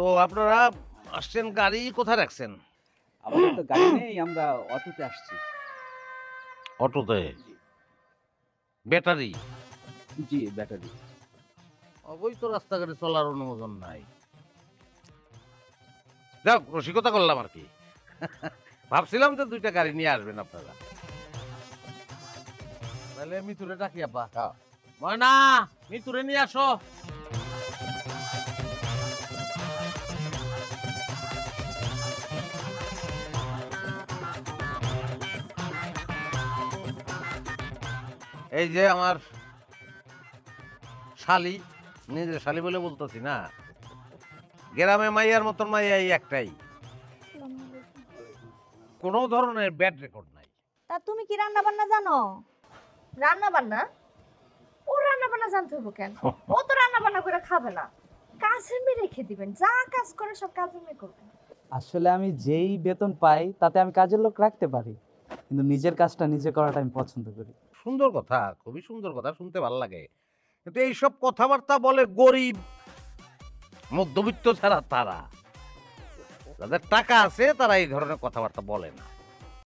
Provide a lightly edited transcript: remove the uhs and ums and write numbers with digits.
তো আপনারা আসছেন, গাড়ি কোথায় রাখছেন? আমাদের তো গাড়ি নেই, আমরা অটোতে আসছি। অটোতে? ব্যাটারি? জি, ব্যাটারি। ওই তো রাস্তাঘাটে চলার অনুমোদন নাই। যাক, রসিকতা করলাম আর কি। ভাবছিলাম তো 2টা গাড়ি নিয়ে আসবেন আপনারা। তাহলে মিতুরে ডাকি আব্বা। ময়না, মিতুরে নিয়ে আসো। এই যে আমার শালি, নিজের শালি বলে বলতেছি না, গ্রামে মাইয়ার মতন মাইয়া এই একটাই, কোনো ধরনের ব্যাড রেকর্ড নাই। তা তুমি কি রান্না বান্না জানো? রান্না বান্না? ও রান্না বান্না জানতে হবো কেন? ও তো রান্না বান্না করে খাবে না, কাজের মেয়ে রেখে দিবেন, যা কাজ করে সব কাজের মেয়ে করবেন। আসলে আমি যেই বেতন পাই তাতে আমি কাজের লোক রাখতে পারি, কিন্তু নিজের কাজটা নিজে করাটা আমি পছন্দ করি। সুন্দর কথা, খুবই সুন্দর কথা, শুনতে ভালো লাগে। কিন্তু এইসব কথাবার্তা বলে গরিব, মধ্যবিত্ত ছাড়া তারা, যাদের টাকা আছে তারা এই ধরনের কথাবার্তা বলে না।